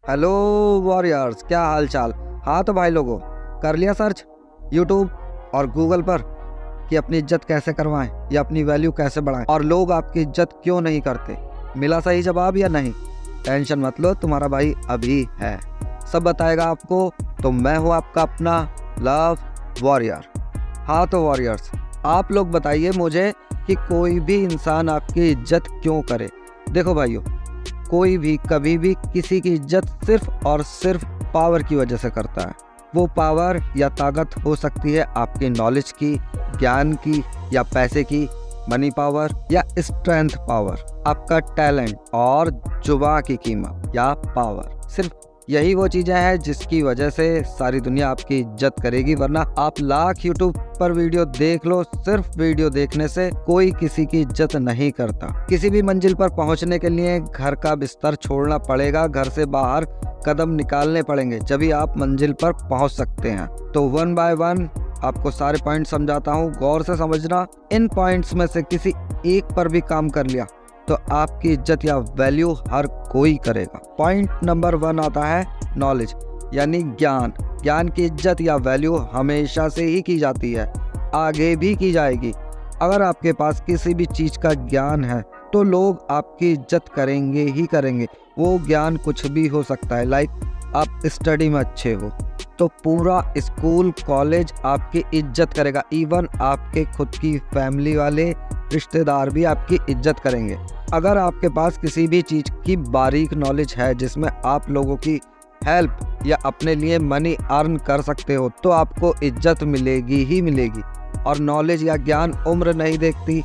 Hello warriors, क्या हाल चाल। हाँ तो भाई लोगों, कर लिया सर्च यूट्यूब और गूगल पर कि अपनी इज्जत कैसे करवाएं या अपनी वैल्यू कैसे बढ़ाएं, और लोग आपकी इज्जत क्यों नहीं करते। मिला सही जवाब या नहीं? टेंशन मत लो, तुम्हारा भाई अभी है, सब बताएगा आपको। तो मैं हूँ आपका अपना लव वॉरियर। हाँ तो वॉरियर्स, आप लोग बताइए मुझे कि कोई भी इंसान आपकी इज्जत क्यों करे। देखो भाइयों, कोई भी कभी भी किसी की इज्जत सिर्फ और सिर्फ पावर की वजह से करता है। वो पावर या ताकत हो सकती है आपकी नॉलेज की, ज्ञान की या पैसे की, मनी पावर या स्ट्रेंथ पावर, आपका टैलेंट और जुबान की कीमत या पावर। सिर्फ यही वो चीजें हैं जिसकी वजह से सारी दुनिया आपकी इज्जत करेगी, वरना आप लाख यूट्यूब पर वीडियो देख लो, सिर्फ वीडियो देखने से कोई किसी की इज्जत नहीं करता। किसी भी मंजिल पर पहुंचने के लिए घर का बिस्तर छोड़ना पड़ेगा, घर से बाहर कदम निकालने पड़ेंगे, जभी आप मंजिल पर पहुंच सकते हैं। तो वन बाय वन आपको सारे पॉइंट समझाता हूँ, गौर से समझना। इन पॉइंट्स में से किसी एक पर भी काम कर लिया तो आपकी इज्जत या वैल्यू हर कोई करेगा। पॉइंट नंबर 1 आता है नॉलेज, यानी ज्ञान। ज्ञान की इज्जत या वैल्यू हमेशा से ही की जाती है, आगे भी की जाएगी। अगर आपके पास किसी भी चीज का ज्ञान है तो लोग आपकी इज्जत करेंगे ही करेंगे। वो ज्ञान कुछ भी हो सकता है, लाइक आप स्टडी में अच्छे हो तो पूरा स्कूल कॉलेज आपकी इज्जत करेगा। इवन आपके खुद की फैमिली वाले रिश्तेदार भी आपकी इज्जत करेंगे। अगर आपके पास किसी भी चीज़ की बारीक नॉलेज है जिसमें आप लोगों की हेल्प या अपने लिए मनी अर्न कर सकते हो तो आपको इज्जत मिलेगी ही मिलेगी। और नॉलेज या ज्ञान उम्र नहीं देखती।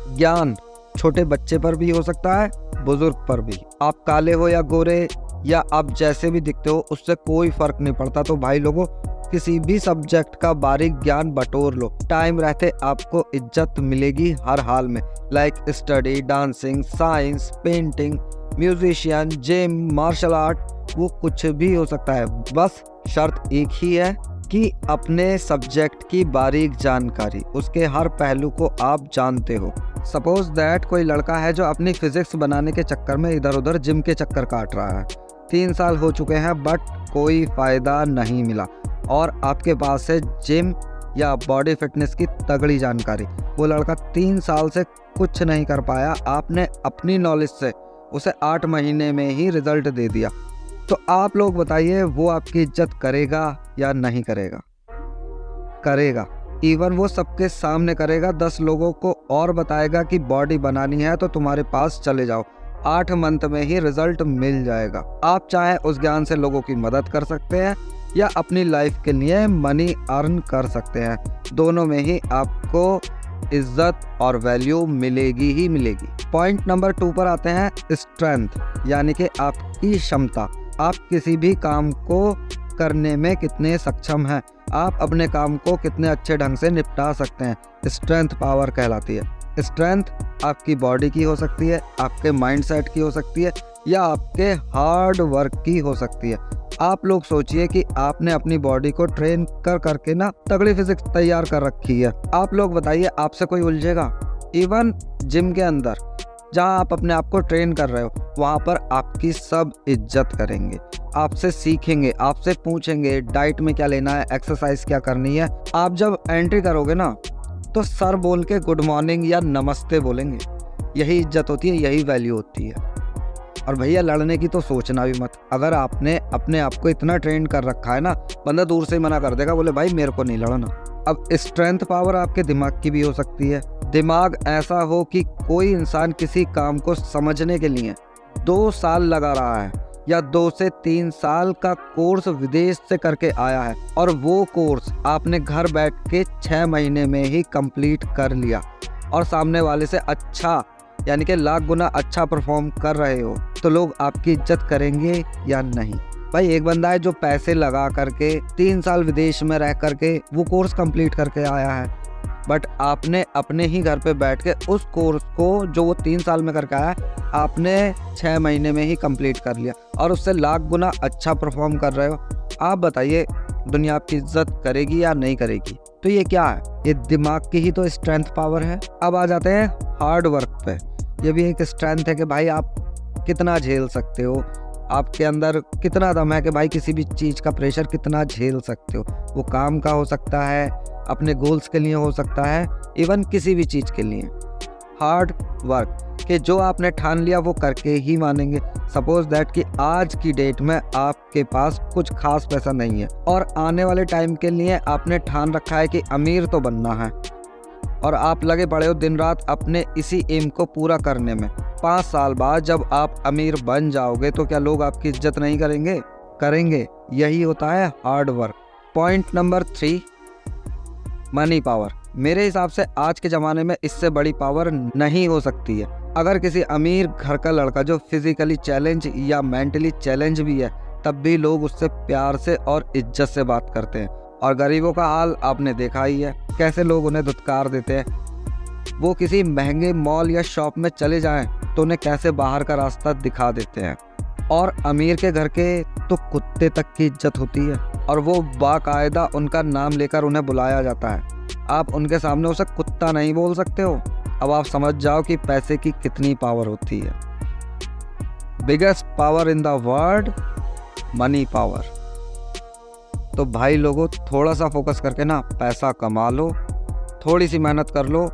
ज्ञान छोटे बच्चे पर भी हो सकता है, बुजुर्ग पर भी। आप काले हो या गोरे या आप जैसे भी दिखते हो, उससे कोई फर्क नहीं पड़ता। तो भाई लोगों, किसी भी सब्जेक्ट का बारीक ज्ञान बटोर लो, टाइम रहते आपको इज्जत मिलेगी हर हाल में। Like study, dancing, science, painting, musician, gym, martial art, वो कुछ भी हो सकता है। बस शर्त एक ही है कि अपने सब्जेक्ट की बारीक जानकारी, उसके हर पहलू को आप जानते हो। सपोज दैट कोई लड़का है जो अपनी फिजिक्स बनाने के चक्कर में इधर उधर जिम के चक्कर काट रहा है। 3 साल हो चुके हैं बट कोई फ़ायदा नहीं मिला, और आपके पास है जिम या बॉडी फिटनेस की तगड़ी जानकारी। वो लड़का 3 साल से कुछ नहीं कर पाया, आपने अपनी नॉलेज से उसे 8 महीने में ही रिजल्ट दे दिया। तो आप लोग बताइए, वो आपकी इज्जत करेगा या नहीं करेगा? करेगा। इवन वो सबके सामने करेगा, 10 लोगों को और बताएगा कि बॉडी बनानी है तो तुम्हारे पास चले जाओ, 8 मंथ में ही रिजल्ट मिल जाएगा। आप चाहे उस ज्ञान से लोगों की मदद कर सकते हैं या अपनी लाइफ के लिए मनी अर्न कर सकते हैं। दोनों में ही आपको इज्जत और वैल्यू मिलेगी ही मिलेगी। पॉइंट नंबर 2 पर आते हैं स्ट्रेंथ, यानी कि आपकी क्षमता। आप किसी भी काम को करने में कितने सक्षम हैं, आप अपने काम को कितने अच्छे ढंग से निपटा सकते हैं, स्ट्रेंथ पावर कहलाती है। स्ट्रेंथ आपकी बॉडी की हो सकती है, आपके माइंडसेट की हो सकती है या आपके हार्ड वर्क की हो सकती है। आप लोग सोचिए कि आपने अपनी बॉडी को ट्रेन कर करके ना तगड़ी फिजिक्स तैयार कर रखी है। आप लोग बताइए, आपसे कोई उलझेगा? इवन जिम के अंदर जहां आप अपने आप को ट्रेन कर रहे हो, वहां पर आपकी सब इज्जत करेंगे, आपसे सीखेंगे, आपसे पूछेंगे डाइट में क्या लेना है, एक्सरसाइज क्या करनी है। आप जब एंट्री करोगे ना तो सर बोल के गुड मॉर्निंग या नमस्ते बोलेंगे। यही इज्जत होती है, यही वैल्यू होती है। और भैया, लड़ने की तो सोचना भी मत। अगर आपने अपने आप को इतना ट्रेन कर रखा है ना, बंदा दूर से ही मना कर देगा, बोले भाई मेरे को नहीं लड़ना। अब स्ट्रेंथ पावर आपके दिमाग की भी हो सकती है। दिमाग ऐसा हो कि कोई इंसान किसी काम को समझने के लिए 2 साल लगा रहा है या 2 से 3 साल का कोर्स विदेश से करके आया है, और वो कोर्स आपने घर बैठ के 6 महीने में ही कंप्लीट कर लिया, और सामने वाले से अच्छा, यानी कि लाख गुना अच्छा परफॉर्म कर रहे हो, तो लोग आपकी इज्जत करेंगे या नहीं? भाई, एक बंदा है जो पैसे लगा करके 3 साल विदेश में रह करके वो कोर्स कंप्लीट करके आया है, बट आपने अपने ही घर पे बैठ के उस कोर्स को जो वो 3 साल में करके आया आपने 6 महीने में ही कंप्लीट कर लिया, और उससे लाख गुना अच्छा परफॉर्म कर रहे हो। आप बताइए, दुनिया आपकी इज्जत करेगी या नहीं करेगी? तो ये क्या है? ये दिमाग की ही तो स्ट्रेंथ पावर है। अब आ जाते हैं हार्ड वर्क पे। ये भी एक स्ट्रेंथ है कि भाई आप कितना झेल सकते हो, आपके अंदर कितना दम है कि भाई किसी भी चीज़ का प्रेशर कितना झेल सकते हो। वो काम का हो सकता है, अपने गोल्स के लिए हो सकता है, इवन किसी भी चीज़ के लिए। हार्ड वर्क कि जो आपने ठान लिया वो करके ही मानेंगे। सपोज दैट कि आज की डेट में आपके पास कुछ खास पैसा नहीं है और आने वाले टाइम के लिए आपने ठान रखा है कि अमीर तो बनना है, और आप लगे पड़े हो दिन रात अपने इसी एम को पूरा करने में। 5 साल बाद जब आप अमीर बन जाओगे तो क्या लोग आपकी इज्जत नहीं करेंगे? करेंगे। यही होता है hard work. Point number 3, money power. मेरे हिसाब से आज के ज़माने में इससे बड़ी पावर नहीं हो सकती है। अगर किसी अमीर घर का लड़का जो फिजिकली चैलेंज या मेंटली चैलेंज भी है, तब भी लोग उससे प्यार से और इज्जत से बात करते हैं। और गरीबों का हाल आपने देखा ही है, कैसे लोग उन्हें धुतकार देते हैं। वो किसी महंगे मॉल या शॉप में चले जाएं तो उन्हें कैसे बाहर का रास्ता दिखा देते हैं। और अमीर के घर के तो कुत्ते तक की इज्जत होती है और वो बाकायदा उनका नाम लेकर उन्हें बुलाया जाता है। आप उनके सामने उसे कुत्ता नहीं बोल सकते हो। अब आप समझ जाओ कि पैसे की कितनी पावर होती है। Biggest power in the world, money power. तो भाई लोगों, थोड़ा सा फोकस करके ना पैसा कमा लो, थोड़ी सी मेहनत कर लो,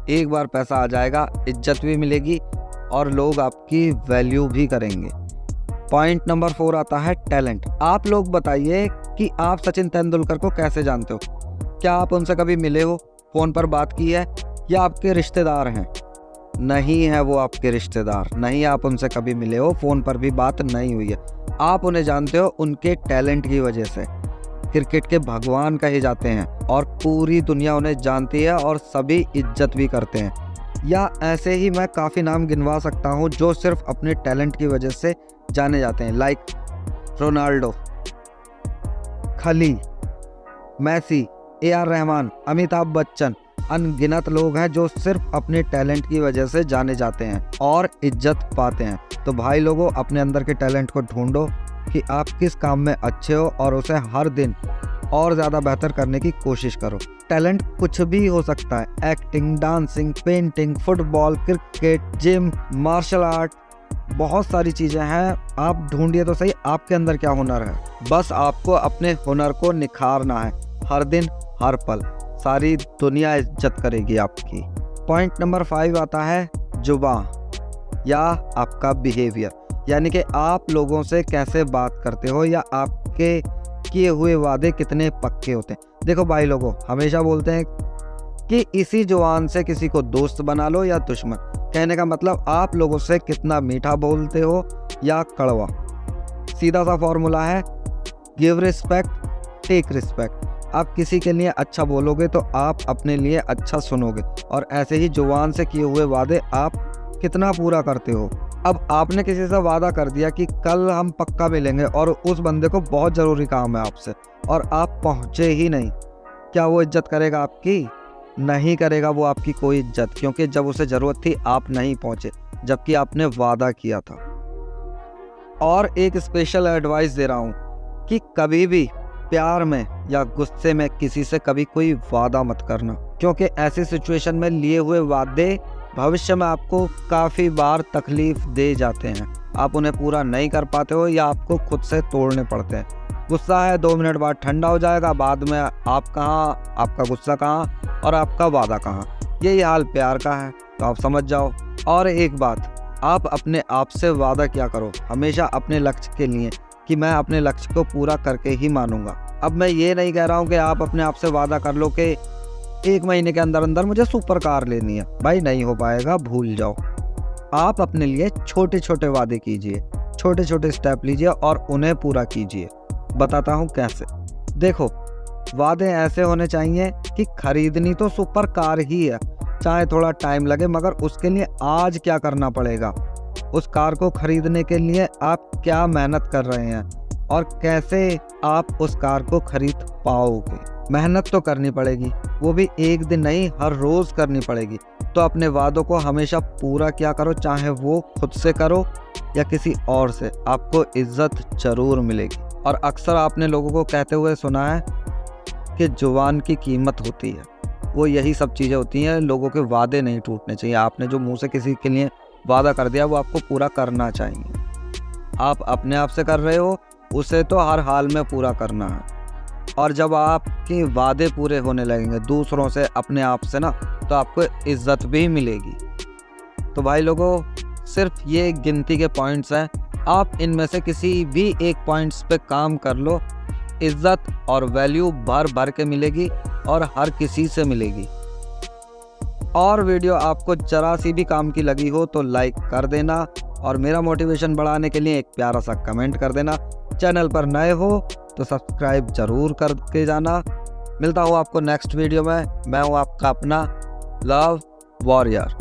एक बार पैसा आ जाएगा, इज्जत भी मिलेगी और लोग आपकी वैल्यू भी करेंगे। पॉइंट नंबर 4 आता है टैलेंट। आप लोग बताइए कि आप सचिन तेंदुलकर को कैसे जानते हो? क्या आप उनसे कभी मिले हो, फ़ोन पर बात की है, या आपके रिश्तेदार हैं? नहीं है वो आपके रिश्तेदार, नहीं आप उनसे कभी मिले हो, फ़ोन पर भी बात नहीं हुई है। आप उन्हें जानते हो उनके टैलेंट की वजह से। क्रिकेट के भगवान कहे जाते हैं और पूरी दुनिया उन्हें जानती है और सभी इज्जत भी करते हैं। या ऐसे ही मैं काफ़ी नाम गिनवा सकता हूँ जो सिर्फ अपने टैलेंट की वजह से जाने जाते हैं। लाइक रोनाल्डो, खली, मैसी, AR रहमान, अमिताभ बच्चन। अनगिनत लोग हैं जो सिर्फ अपने टैलेंट की वजह से जाने जाते हैं और इज्जत पाते हैं। तो भाई लोगों, अपने अंदर के टैलेंट को ढूंढो कि आप किस काम में अच्छे हो और उसे हर दिन और ज़्यादा बेहतर करने की कोशिश करो। टैलेंट कुछ भी हो सकता है, acting, dancing, painting, football, cricket, gym, martial art, बहुत सारी चीज़ें हैं। आप ढूंढिए तो सही आपके अंदर क्या हुनर है। बस आपको अपने हुनर को निखारना है, हर दिन हर पल। सारी दुनिया इज्जत करेगी आपकी। पॉइंट नंबर 5 आता है जुबान या आपका बिहेवियर, यानी कि आप लोगों से कैसे बात करते हो या आपके किए हुए वादे कितने पक्के होते हैं। देखो भाई लोगों, हमेशा बोलते हैं कि इसी जुबान से किसी को दोस्त बना लो या दुश्मन। कहने का मतलब आप लोगों से कितना मीठा बोलते हो या कड़वा। सीधा सा फॉर्मूला है, गिव रिस्पेक्ट टेक रिस्पेक्ट। आप किसी के लिए अच्छा बोलोगे तो आप अपने लिए अच्छा सुनोगे। और ऐसे ही जुबान से किए हुए वादे आप कितना पूरा करते हो। अब आपने किसी से वादा कर दिया कि कल हम पक्का मिलेंगे और उस बंदे को बहुत ज़रूरी काम है आपसे और आप पहुँचे ही नहीं, क्या वो इज्जत करेगा आपकी? नहीं करेगा वो आपकी कोई इज्जत, क्योंकि जब उसे ज़रूरत थी आप नहीं पहुँचे, जबकि आपने वादा किया था। और एक स्पेशल एडवाइस दे रहा हूँ कि कभी भी प्यार में या गुस्से में किसी से कभी कोई वादा मत करना, क्योंकि ऐसी सिचुएशन में लिए हुए वादे भविष्य में आपको काफ़ी बार तकलीफ दे जाते हैं। आप उन्हें पूरा नहीं कर पाते हो या आपको खुद से तोड़ने पड़ते हैं। गुस्सा है, 2 मिनट बाद ठंडा हो जाएगा, बाद में आप कहाँ, आपका गुस्सा कहाँ और आपका वादा कहाँ। यही हाल प्यार का है, तो आप समझ जाओ। और एक बात, आप अपने आप से वादा क्या करो हमेशा अपने लक्ष्य के लिए कि मैं अपने लक्ष्य को पूरा करके ही मानूंगा। अब मैं ये नहीं कह रहा हूँ कि आप अपने आप से वादा कर लो कि 1 महीने के अंदर अंदर मुझे सुपर कार लेनी है। भाई नहीं हो पाएगा, भूल जाओ। आप अपने लिए छोटे छोटे वादे कीजिए, छोटे छोटे स्टेप लीजिए और उन्हें पूरा कीजिए। बताता हूँ कैसे। देखो, वादे ऐसे होने चाहिए कि खरीदनी तो सुपर कार ही है, चाहे थोड़ा टाइम लगे, मगर उसके लिए आज क्या करना पड़ेगा, उस कार को खरीदने के लिए आप क्या मेहनत कर रहे हैं और कैसे आप उस कार को खरीद पाओगे। मेहनत तो करनी पड़ेगी, वो भी एक दिन नहीं, हर रोज़ करनी पड़ेगी। तो अपने वादों को हमेशा पूरा किया करो, चाहे वो खुद से करो या किसी और से, आपको इज्जत जरूर मिलेगी। और अक्सर आपने लोगों को कहते हुए सुना है कि जुबान की कीमत होती है। वो यही सब चीज़ें होती हैं, लोगों के वादे नहीं टूटने चाहिए। आपने जो मुंह से किसी के लिए वादा कर दिया वो आपको पूरा करना चाहिए। आप अपने आप से कर रहे हो उसे तो हर हाल में पूरा करना है। और जब आपके वादे पूरे होने लगेंगे दूसरों से, अपने आप से ना, तो आपको इज्जत भी मिलेगी। तो भाई लोगों, सिर्फ ये गिनती के पॉइंट्स हैं, आप इनमें से किसी भी एक पॉइंट्स पे काम कर लो, इज्जत और वैल्यू भर भर के मिलेगी और हर किसी से मिलेगी। और वीडियो आपको जरा सी भी काम की लगी हो तो लाइक कर देना और मेरा मोटिवेशन बढ़ाने के लिए एक प्यारा सा कमेंट कर देना। चैनल पर नए हो तो सब्सक्राइब जरूर करके जाना। मिलता हूँ आपको नेक्स्ट वीडियो में। मैं हूँ आपका अपना लव वॉरियर।